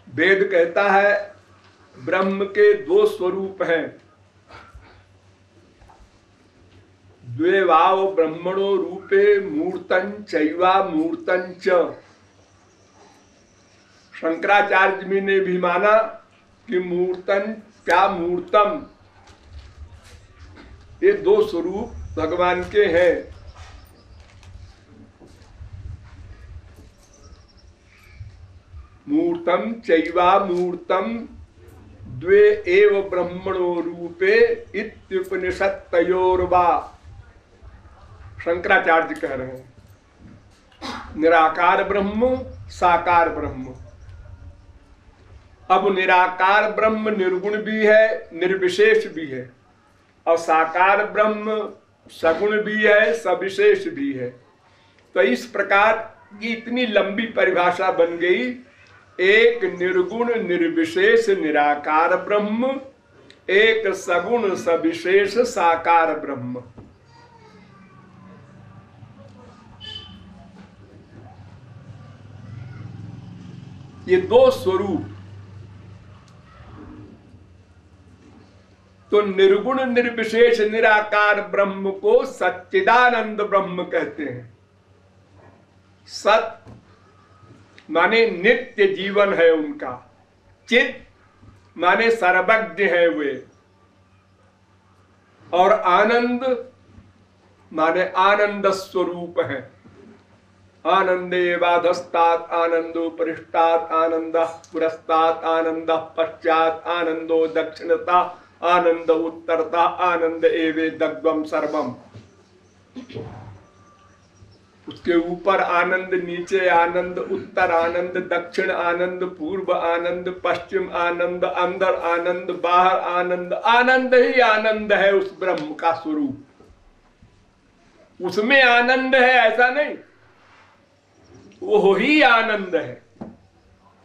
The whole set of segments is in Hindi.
वेद कहता है ब्रह्म के दो स्वरूप हैं, द्वे वाव ब्रह्मणो रूपे मूर्तन चैवा मूर्तन च। शंकराचार्य जी ने भी माना कि मूर्तन क्या मूर्तम, ये दो स्वरूप भगवान के हैं। मूर्तम चैवा मूर्तम द्वे एव ब्रह्मणो रूपे इत्युपनिषत्तयोर्वा। शंकराचार्य कह रहे हैं निराकार ब्रह्म साकार ब्रह्म। अब निराकार ब्रह्म निर्गुण भी है निर्विशेष भी है, और साकार ब्रह्म सगुण भी है सविशेष भी है। तो इस प्रकार की इतनी लंबी परिभाषा बन गई, एक निर्गुण निर्विशेष निराकार ब्रह्म, एक सगुण सविशेष साकार ब्रह्म। ये दो स्वरूप। तो निर्गुण निर्विशेष निराकार ब्रह्म को सच्चिदानंद ब्रह्म कहते हैं। सत माने नित्य जीवन है उनका, चित माने सर्वज्ञ है वे, और आनंद माने आनंद स्वरूप है। आनंदे वाधस्तात् आनंदो परिष्टात् आनंदः पुरस्तात् आनंदः पश्चात् आनंदो दक्षिणता आनंद उत्तरता आनंद एवेदग्वम सर्वम। उसके ऊपर आनंद, नीचे आनंद, उत्तर आनंद, दक्षिण आनंद, पूर्व आनंद, पश्चिम आनंद, अंदर आनंद, बाहर आनंद। आनंद ही आनंद है उस ब्रह्म का स्वरूप। उसमें आनंद है ऐसा नहीं, वो ही आनंद है।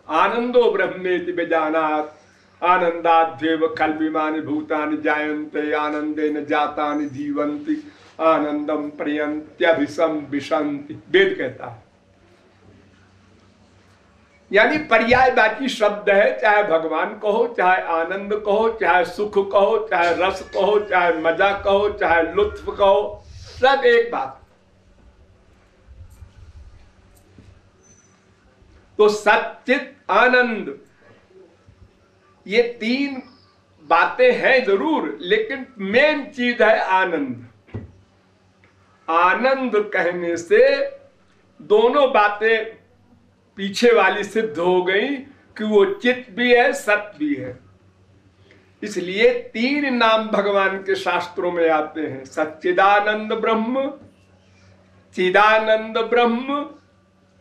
आनंदो ब्रह्मेति विजानात् आनंदाद्येव खल्विमानि भूतानि जायन्ते आनंदेन जातानि जीवन्ति आनंदम प्रयन्त्यभिसंविशन्ति। वेद कहता है, यानी पर्यायवाची शब्द है। चाहे भगवान कहो, चाहे आनंद कहो, चाहे सुख कहो, चाहे रस कहो, चाहे मजा कहो, चाहे लुत्फ कहो, सब एक बात। तो सच्चित आनंद, ये तीन बातें हैं जरूर, लेकिन मेन चीज है आनंद। आनंद कहने से दोनों बातें पीछे वाली सिद्ध हो गई कि वो चित्त भी है सत भी है। इसलिए तीन नाम भगवान के शास्त्रों में आते हैं, सच्चिदानंद ब्रह्म, चिदानंद ब्रह्म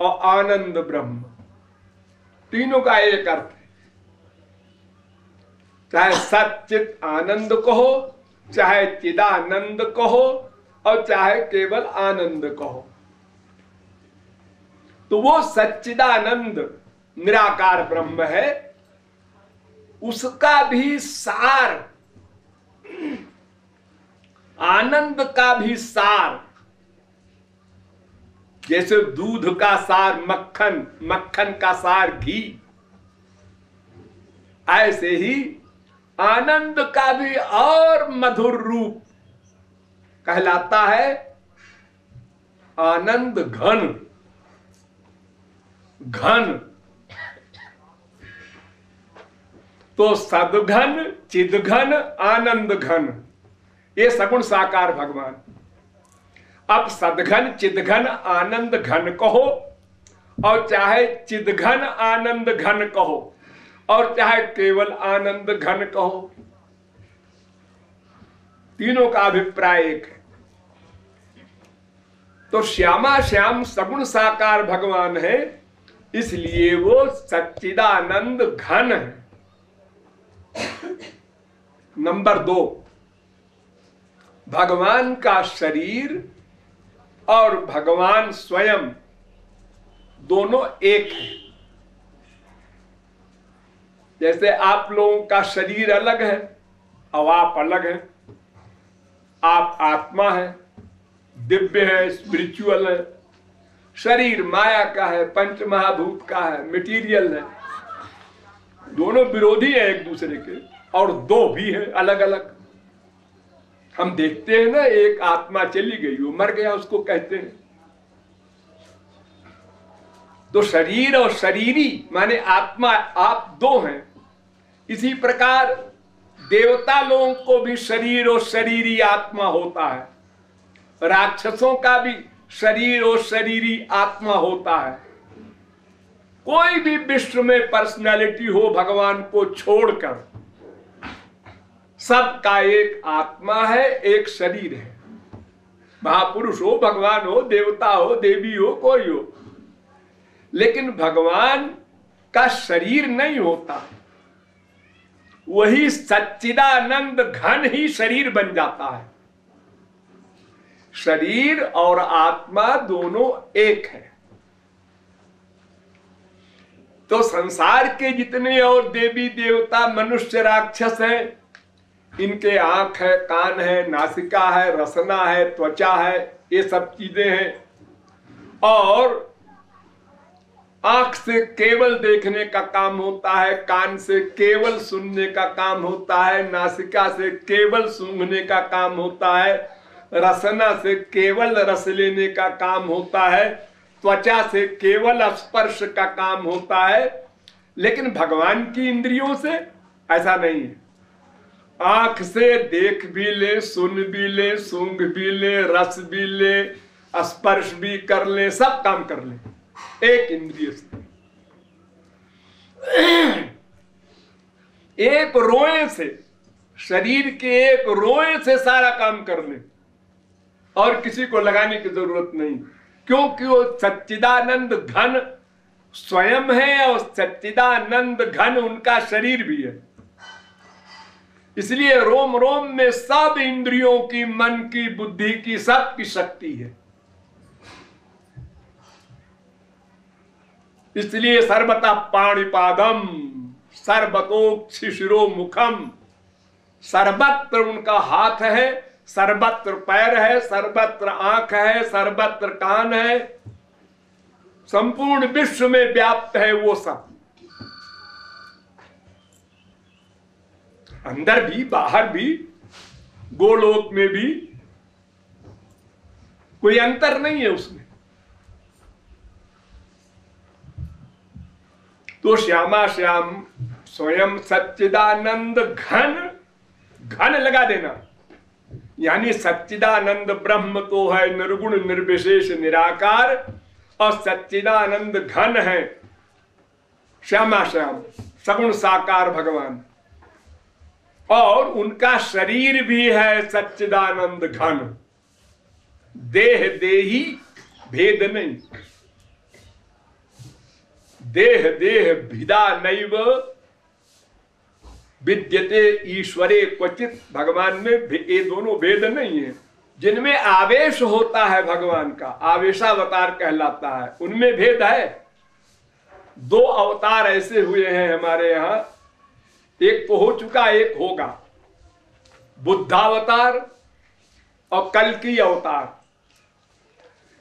और आनंद ब्रह्म। तीनों का एक अर्थ है। चाहे सच्चित आनंद कहो, चाहे चिदानंद कहो, और चाहे केवल आनंद कहो। तो वो सच्चिदानंद निराकार ब्रह्म है, उसका भी सार, आनंद का भी सार, जैसे दूध का सार मक्खन, मक्खन का सार घी, ऐसे ही आनंद का भी और मधुर रूप कहलाता है आनंद घन। घन तो सदघन, चिदघन, आनंद घन, ये सगुण साकार भगवान। अब सदघन चिदघन आनंद घन कहो, और चाहे चिदघन आनंद घन कहो, और चाहे केवल आनंद घन कहो, तीनों का अभिप्राय एक है। तो श्यामा श्याम सगुण साकार भगवान है, इसलिए वो सच्चिदानंद घन है। नंबर 2, भगवान का शरीर और भगवान स्वयं दोनों एक है। जैसे आप लोगों का शरीर अलग है और आप अलग है। आप आत्मा है, दिव्य है, स्पिरिचुअल है। शरीर माया का है, पंच महाभूत का है, मटीरियल है। दोनों विरोधी हैं एक दूसरे के, और दो भी हैं अलग अलग। हम देखते हैं ना, एक आत्मा चली गई, वो मर गया, उसको कहते हैं। तो शरीर और शरीरी माने आत्मा, आप दो हैं। इसी प्रकार देवता लोगों को भी शरीर और शरीरी आत्मा होता है, राक्षसों का भी शरीर और शरीरी आत्मा होता है। कोई भी विश्व में पर्सनालिटी हो भगवान को छोड़कर, सबका एक आत्मा है, एक शरीर है। महापुरुष हो, भगवान हो, देवता हो, देवी हो, कोई हो, लेकिन भगवान का शरीर नहीं होता। वही सच्चिदानंद घन ही शरीर बन जाता है। शरीर और आत्मा दोनों एक है। तो संसार के जितने और देवी देवता, मनुष्य, राक्षस हैं, इनके आंख है, कान है, नासिका है, रसना है, त्वचा है, ये सब चीजें हैं। और आंख से केवल देखने का काम होता है, कान से केवल सुनने का काम होता है, नासिका से केवल सूंघने का काम होता है, रसना से केवल रस लेने का काम होता है, त्वचा से केवल स्पर्श का काम होता है। लेकिन भगवान की इंद्रियों से ऐसा नहीं है। आंख से देख भी ले, सुन भी ले, सूंघ भी ले, रस भी ले, स्पर्श भी कर ले, सब काम कर ले एक इंद्रिय से। एक रोए से, शरीर के एक रोए से सारा काम कर ले, और किसी को लगाने की जरूरत नहीं, क्योंकि वो सच्चिदानंद घन स्वयं है और सच्चिदानंद घन उनका शरीर भी है। इसलिए रोम रोम में सब इंद्रियों की, मन की, बुद्धि की, सबकी शक्ति है। इसलिए सर्वतः पाणिपादम सर्वतोक्षिशिरो मुखम, सर्वत्र उनका हाथ है, सर्वत्र पैर है, सर्वत्र आंख है, सर्वत्र कान है, संपूर्ण विश्व में व्याप्त है वो सब। अंदर भी, बाहर भी, गोलोक में भी कोई अंतर नहीं है उसमें। तो श्यामा श्याम स्वयं सच्चिदानंद घन, घन लगा देना, यानी सच्चिदानंद ब्रह्म तो है निर्गुण निर्विशेष निराकार, और सच्चिदानंद घन है श्यामा श्याम सगुण साकार भगवान। और उनका शरीर भी है सच्चिदानंद घन। देह देही भेद नहीं, देह देह भिदा नैव विद्यते ईश्वरे क्वचित। भगवान में ये दोनों भेद नहीं है। जिनमें आवेश होता है भगवान का, आवेशावतार कहलाता है, उनमें भेद है। दो अवतार ऐसे हुए हैं हमारे यहां, एक तो हो चुका, एक होगा, बुद्धावतार और कल्कि अवतार।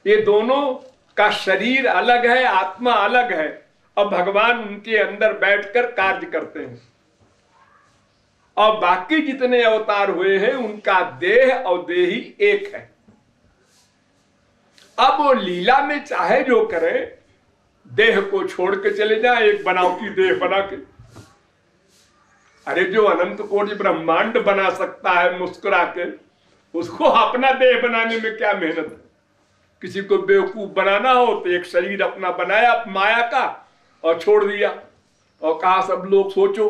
ये दोनों का शरीर अलग है, आत्मा अलग है, और भगवान उनके अंदर बैठकर कार्य करते हैं। और बाकी जितने अवतार हुए हैं उनका देह और देही एक है। अब वो लीला में चाहे जो करें, देह को छोड़ के चले जाए, एक बनावटी देह बना के। अरे जो अनंत कोटि ब्रह्मांड बना सकता है मुस्कुरा के, उसको अपना देह बनाने में क्या मेहनत है। किसी को बेवकूफ बनाना हो तो एक शरीर अपना बनाया माया का और छोड़ दिया, और कहा सब लोग सोचो।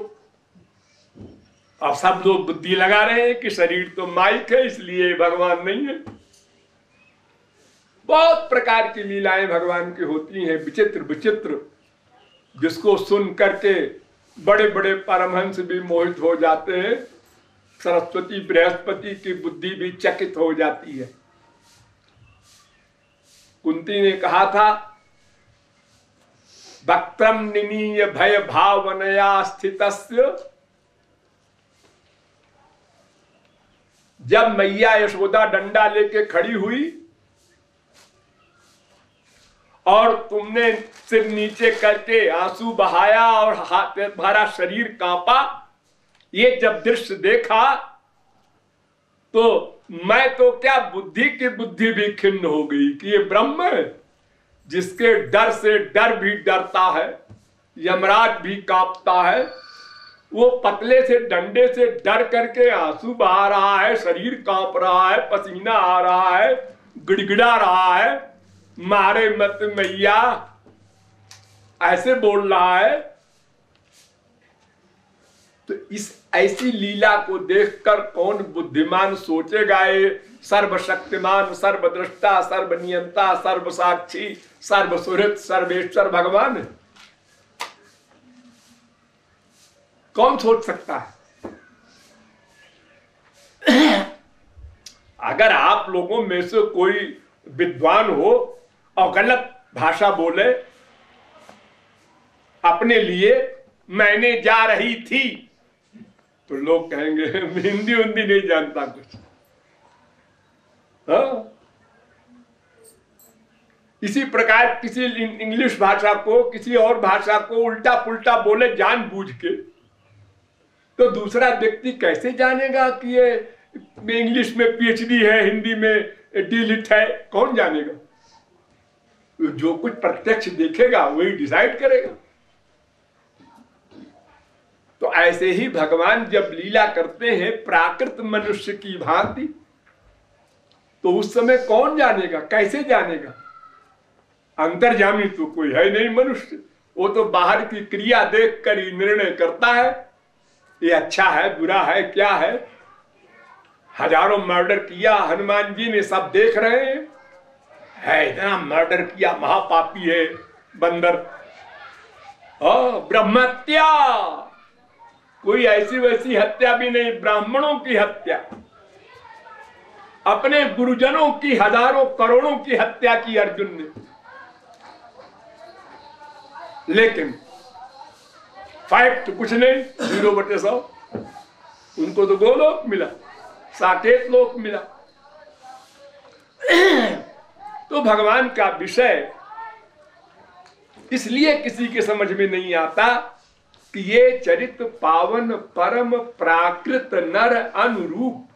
अब सब लोग बुद्धि लगा रहे हैं कि शरीर तो माइक है, इसलिए भगवान नहीं है। बहुत प्रकार की लीलाएं भगवान की होती हैं, विचित्र विचित्र, जिसको सुन करके बड़े बड़े परमहंस भी मोहित हो जाते हैं। सरस्वती बृहस्पति की बुद्धि भी चकित हो जाती है। कुंती ने कहा था, वक्त्रम निनीय भय भावनया स्थितस्य। जब मैया यशोदा डंडा लेके खड़ी हुई और तुमने सिर नीचे करके आंसू बहाया और हाथ भरा शरीर कांपा। ये जब दृश्य देखा तो मैं तो क्या बुद्धि की बुद्धि भी खिन्न हो गई कि ये ब्रह्म है जिसके डर से डर भी डरता है, यमराज भी कांपता है। वो पतले से डंडे से डर करके आंसू बहा रहा है, शरीर कांप रहा है, पसीना आ रहा है, गिड़गिड़ा रहा है, मारे मत मैया ऐसे बोल रहा है। तो इस ऐसी लीला को देखकर कौन बुद्धिमान सोचेगा ये सर्वशक्तिमान, सर्वद्रष्टा, सर्वनियंता, सर्वसाक्षी, सर्वसुहृत, सर्वेश्वर भगवान है? कौन सोच सकता है? अगर आप लोगों में से कोई विद्वान हो और गलत भाषा बोले अपने लिए, मैंने जा रही थी, तो लोग कहेंगे हिंदी उंदी नहीं जानता कुछ। हाँ? इसी प्रकार किसी इंग्लिश भाषा को, किसी और भाषा को उल्टा पुल्टा बोले जानबूझ के, तो दूसरा व्यक्ति कैसे जानेगा कि ये इंग्लिश में पीएचडी है, हिंदी में डीलिट है? कौन जानेगा? जो कुछ प्रत्यक्ष देखेगा वही डिसाइड करेगा। तो ऐसे ही भगवान जब लीला करते हैं प्राकृत मनुष्य की भांति, तो उस समय कौन जानेगा, कैसे जानेगा? अंतर्यामी तो कोई है नहीं मनुष्य, वो तो बाहर की क्रिया देख कर ही निर्णय करता है ये अच्छा है बुरा है क्या है। हजारों मर्डर किया हनुमान जी ने, सब देख रहे हैं, है इतना मर्डर किया, महापापी है बंदर। ब्रह्महत्या, कोई ऐसी वैसी हत्या भी नहीं, ब्राह्मणों की हत्या, अपने गुरुजनों की हजारों करोड़ों की हत्या की अर्जुन ने। लेकिन फैक्ट कुछ नहीं, 0/100। उनको तो गोलोक मिला, साकेत लोक मिला। तो भगवान का विषय इसलिए किसी के समझ में नहीं आता कि ये चरित पावन परम प्राकृत नर अनुरूप,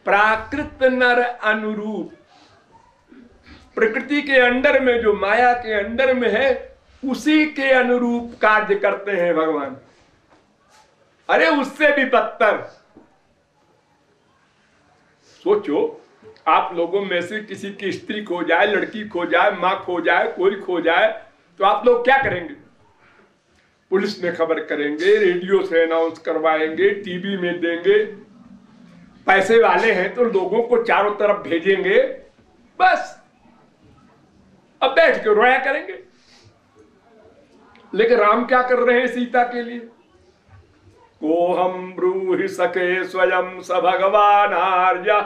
प्राकृत नर अनुरूप, प्रकृति के अंडर में, जो माया के अंडर में है, उसी के अनुरूप कार्य करते हैं भगवान। अरे उससे भी बदतर। सोचो, आप लोगों में से किसी की स्त्री खो जाए, लड़की खो जाए, मां खो जाए, कोई खो जाए, तो आप लोग क्या करेंगे? पुलिस में खबर करेंगे, रेडियो से अनाउंस करवाएंगे, टीवी में देंगे। पैसे वाले हैं तो लोगों को चारों तरफ भेजेंगे, बस अब बैठ के रोया करेंगे। लेकिन राम क्या कर रहे हैं सीता के लिए? को हम ब्रूहि सके स्वयं स भगवान आर्य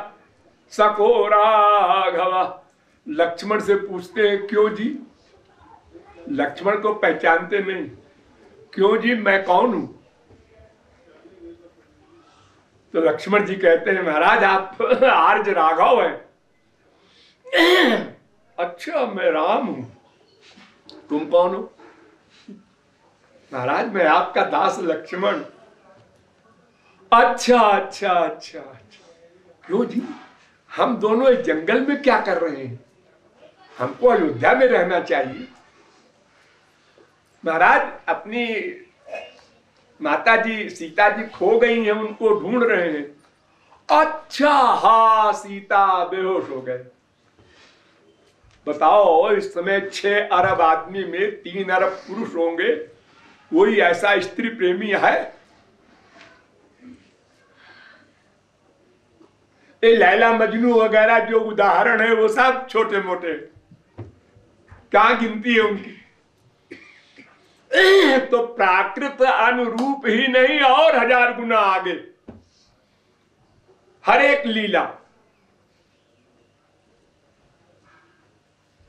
सको राघव। लक्ष्मण से पूछते हैं क्यों जी? लक्ष्मण को पहचानते नहीं। क्यों जी, मैं कौन हूं? तो लक्ष्मण जी कहते हैं महाराज आप आर्य राघव हैं। अच्छा, मैं राम हूं, तुम कौन हो? महाराज मैं आपका दास लक्ष्मण। अच्छा अच्छा अच्छा अच्छा। क्यों जी, हम दोनों इस जंगल में क्या कर रहे हैं? हमको अयोध्या में रहना चाहिए। महाराज अपनी माता जी सीता जी खो गई हैं, उनको ढूंढ रहे हैं। अच्छा, हाँ, सीता बेहोश हो गए। बताओ, इस समय 6 अरब आदमी में 3 अरब पुरुष होंगे, कोई ऐसा स्त्री प्रेमी है? ये लैला मजनू वगैरह जो उदाहरण है वो सब छोटे मोटे, क्या गिनती है उनकी? तो प्राकृत अनुरूप ही नहीं और 1000 गुना आगे हर एक लीला।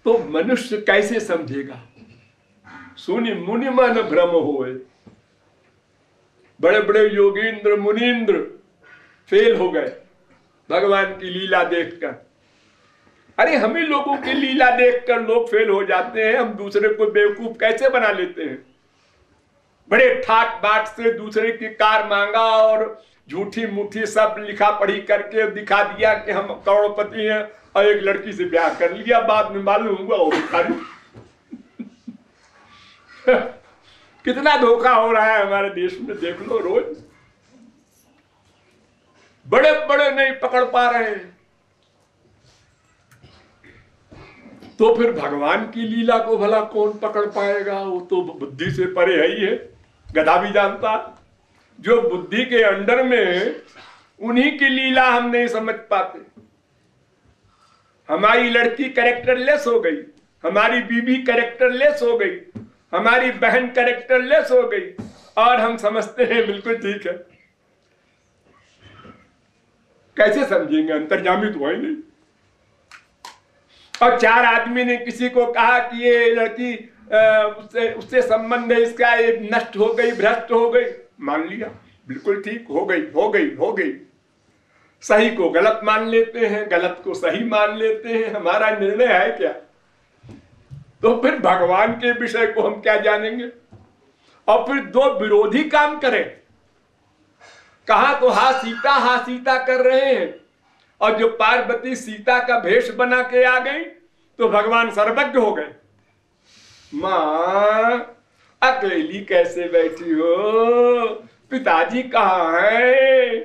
तो मनुष्य कैसे समझेगा? सुनि मुनि मन भ्रम होए। बड़े बड़े योगींद्र मुनींद्र फेल हो गए भगवान की लीला देखकर। अरे हम ही लोगों की लीला देखकर लोग फेल हो जाते हैं, हम दूसरे को बेवकूफ कैसे बना लेते हैं। बड़े ठाट बाट से दूसरे की कार मांगा और झूठी मूठी सब लिखा पढ़ी करके दिखा दिया कि हम करोड़पति हैं और एक लड़की से ब्याह कर लिया, बाद में मालूम हुआ वो भिखारी। कितना धोखा हो रहा है हमारे देश में, देख लो रोज। बड़े बड़े नहीं पकड़ पा रहे हैं, तो फिर भगवान की लीला को भला कौन पकड़ पाएगा? वो तो बुद्धि से परे है ही है, गधा भी जानता। जो बुद्धि के अंडर में, उन्हीं की लीला हम नहीं समझ पाते। हमारी लड़की कैरेक्टरलेस हो गई, हमारी बीबी कैरेक्टरलेस हो गई, हमारी बहन कैरेक्टरलेस हो गई, और हम समझते हैं बिल्कुल ठीक है। कैसे समझेंगे? अंतर्यामी तो है नहीं। और चार आदमी ने किसी को कहा कि ये लड़की उससे संबंध है इसका, ये नष्ट हो गई, भ्रष्ट हो गई, मान लिया बिल्कुल ठीक, हो गई हो गई हो गई। सही को गलत मान लेते हैं, गलत को सही मान लेते हैं, हमारा निर्णय है क्या? तो फिर भगवान के विषय को हम क्या जानेंगे? और फिर दो विरोधी काम करें, कहा तो हा सीता कर रहे हैं, और जो पार्वती सीता का भेष बना के आ गई तो भगवान सर्वज्ञ हो गए। मां अकेली कैसे बैठी हो? पिताजी कहाँ है?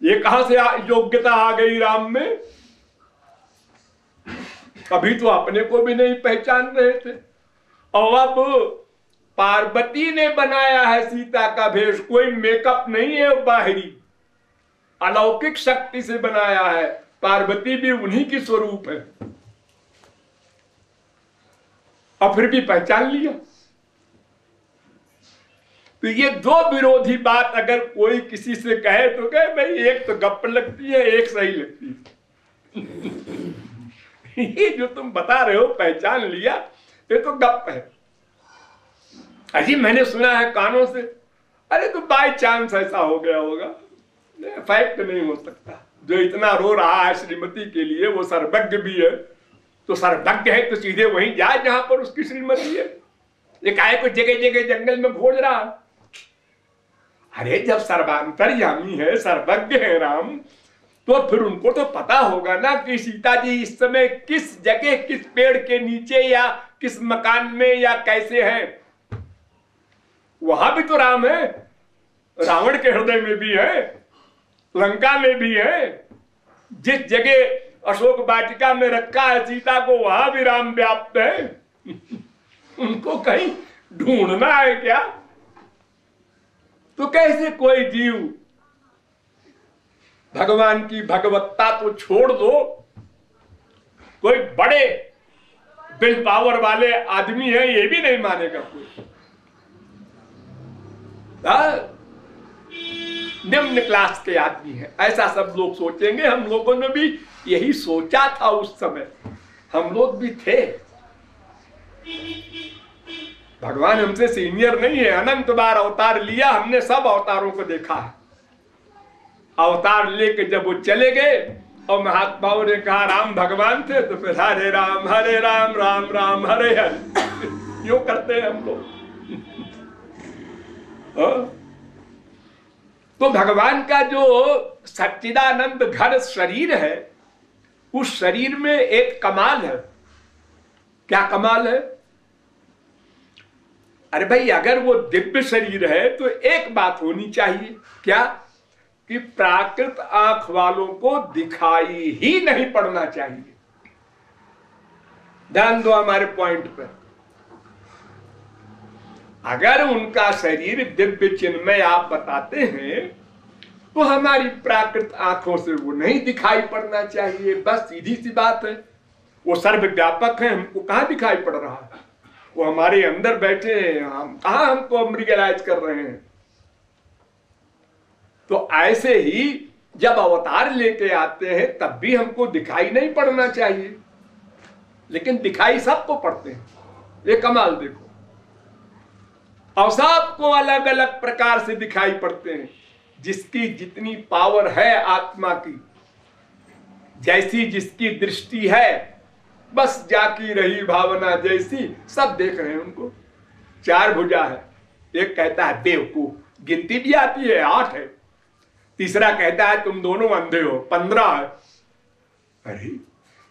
ये कहां से योग्यता आ गई राम में? अभी तो अपने को भी नहीं पहचान रहे थे, और अब पार्वती ने बनाया है सीता का भेष। कोई मेकअप नहीं है बाहरी, अलौकिक शक्ति से बनाया है। पार्वती भी उन्हीं की स्वरूप है, और फिर भी पहचान लिया। तो ये दो विरोधी बात अगर कोई किसी से कहे तो कहे भाई एक तो गप्प लगती है, एक सही लगती है। ये जो तुम बता रहे हो पहचान लिया, ये तो गप्प है। अजी मैंने सुना है कानों से। अरे तो बाय चांस ऐसा हो गया होगा, फैक्ट नहीं हो सकता। जो इतना रो रहा है श्रीमती के लिए, वो सर्वज्ञ भी है, तो सर्वज्ञ है तो सीधे वहीं जाए जहां पर उसकी श्रीमती है। ये काहे को जगह जगह जंगल में खोज रहा? अरे जब सर्वांतर्यामी है, सर्वज्ञ है राम, तो फिर उनको तो पता होगा ना कि सीता जी इस समय किस जगह, किस पेड़ के नीचे, या किस मकान में, या कैसे है। वहां भी तो राम है, रावण के हृदय में भी है, लंका में भी है। जिस जगह अशोक वाटिका में रखा है सीता को, वहां भी राम व्याप्त है। उनको कहीं ढूंढना है क्या? तो कैसे कोई जीव, भगवान की भगवत्ता तो छोड़ दो, कोई बड़े विल पावर वाले आदमी है ये भी नहीं मानेगा कोई। निम्न क्लास के आदमी है, ऐसा सब लोग सोचेंगे। हम लोगों ने भी यही सोचा था उस समय, हम लोग भी थे। भगवान हमसे सीनियर नहीं है, अनंत बार अवतार लिया, हमने सब अवतारों को देखा है। अवतार लेके जब वो चले गए और महात्माओं ने कहा राम भगवान थे, तो फिर हरे राम राम राम हरे हरे यूं करते हैं हम लोग। तो भगवान का जो सच्चिदानंद घन शरीर है, उस शरीर में एक कमाल है। क्या कमाल है? अरे भाई अगर वो दिव्य शरीर है तो एक बात होनी चाहिए, क्या? कि प्राकृत आंख वालों को दिखाई ही नहीं पड़ना चाहिए। ध्यान दो हमारे पॉइंट पर। अगर उनका शरीर दिव्य चिन्मय आप बताते हैं, तो हमारी प्राकृत आंखों से वो नहीं दिखाई पड़ना चाहिए। बस सीधी सी बात है। वो सर्वव्यापक है, हमको कहां दिखाई पड़ रहा है? वो हमारे अंदर बैठे हैं, हम कहां हमको रियलाइज कर रहे हैं? तो ऐसे ही जब अवतार लेके आते हैं तब भी हमको दिखाई नहीं पड़ना चाहिए, लेकिन दिखाई सबको पड़ते हैं। ये कमाल देखो, और सबको अलग अलग प्रकार से दिखाई पड़ते हैं। जिसकी जितनी पावर है आत्मा की, जैसी जिसकी दृष्टि है, बस जाकी रही भावना जैसी। सब देख रहे हैं उनको। 4 भुजा है। एक कहता है बेवकूफ, गिनती भी आती है, 8 है। तीसरा कहता है तुम दोनों अंधे हो, 15 है। अरे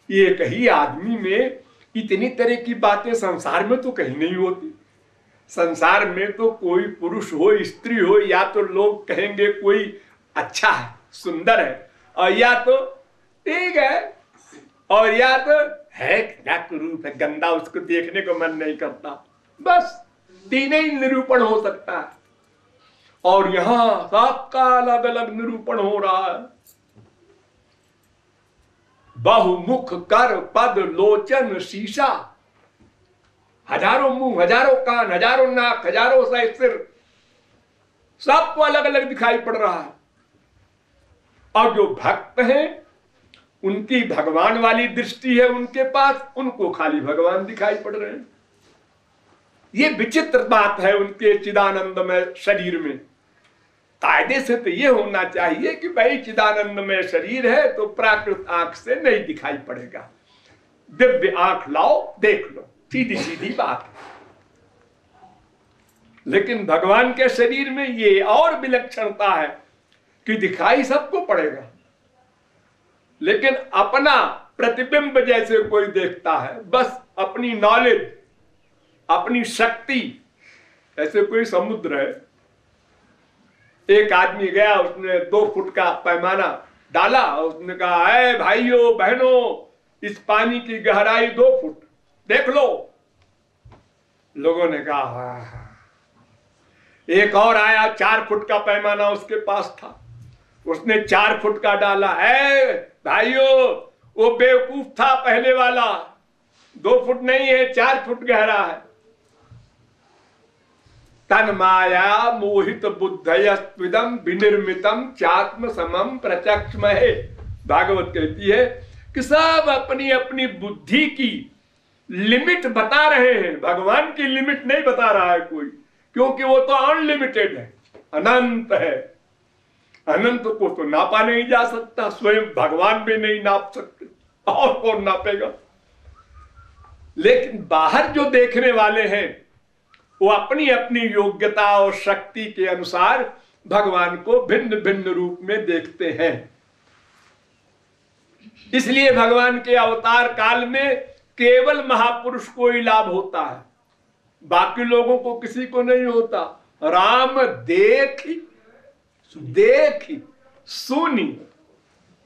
एक ही आदमी में इतनी तरह की बातें संसार में तो कहीं नहीं होती। संसार में तो कोई पुरुष हो स्त्री हो, या तो लोग कहेंगे कोई अच्छा है, सुंदर है, और या तो ठीक है, और या तो है क्या कुरूप है, गंदा, उसको देखने को मन नहीं करता। बस 3 ही निरूपण हो सकता है, और यहां सबका अलग अलग निरूपण हो रहा है। बहुमुख कर पद लोचन शीशा, हजारों मुंह, हजारों कान, हजारों नाक, हजारों सा सिर, सबको अलग अलग दिखाई पड़ रहा है। और जो भक्त हैं उनकी भगवान वाली दृष्टि है उनके पास, उनको खाली भगवान दिखाई पड़ रहे हैं। ये विचित्र बात है उनके चिदानंदमय शरीर में। कायदे से तो ये होना चाहिए कि भाई चिदानंदमय शरीर है तो प्राकृत आंख से नहीं दिखाई पड़ेगा, दिव्य आंख लाओ देख लो, सीधी सीधी बात है। लेकिन भगवान के शरीर में ये और विलक्षणता है कि दिखाई सबको पड़ेगा, लेकिन अपना प्रतिबिंब जैसे कोई देखता है, बस अपनी नॉलेज, अपनी शक्ति। ऐसे कोई समुद्र है, एक आदमी गया, उसने 2 फुट का पैमाना डाला, उसने कहा है भाइयों बहनों, इस पानी की गहराई 2 फुट, देख लो। लोगों ने कहा हाँ। एक और आया, 4 फुट का पैमाना उसके पास था, उसने 4 फुट का डाला। है भाइयों, वो बेवकूफ था पहले वाला, 2 फुट नहीं है, 4 फुट गहरा है। तन माया मोहित बुद्धयस्त्विदं विनिर्मितम चात्म समम प्रत्यक्षमहे। भागवत कहती है कि सब अपनी अपनी बुद्धि की लिमिट बता रहे हैं, भगवान की लिमिट नहीं बता रहा है कोई, क्योंकि वो तो अनलिमिटेड है, अनंत है। अनंत को तो नापा नहीं जा सकता, स्वयं भगवान भी नहीं नाप सकते, और कौन नापेगा। लेकिन बाहर जो देखने वाले हैं वो अपनी अपनी योग्यता और शक्ति के अनुसार भगवान को भिन्न भिन्न रूप में देखते हैं। इसलिए भगवान के अवतार काल में केवल महापुरुष को ही लाभ होता है, बाकी लोगों को किसी को नहीं होता। राम देखी सुनी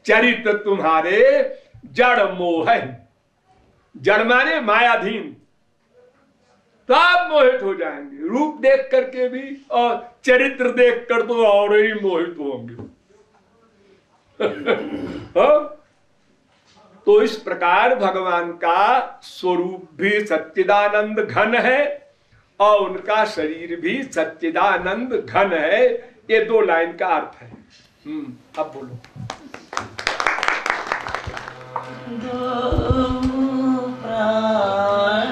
चरित तुम्हारे जड़ मोह, जड़ माने मायाधीन, सब मोहित हो जाएंगे, रूप देख करके भी और चरित्र देख कर तो और ही मोहित होंगे। तो इस प्रकार भगवान का स्वरूप भी सच्चिदानंद घन है और उनका शरीर भी सच्चिदानंद घन है। ये 2 लाइन का अर्थ है। अब बोलो। प्राण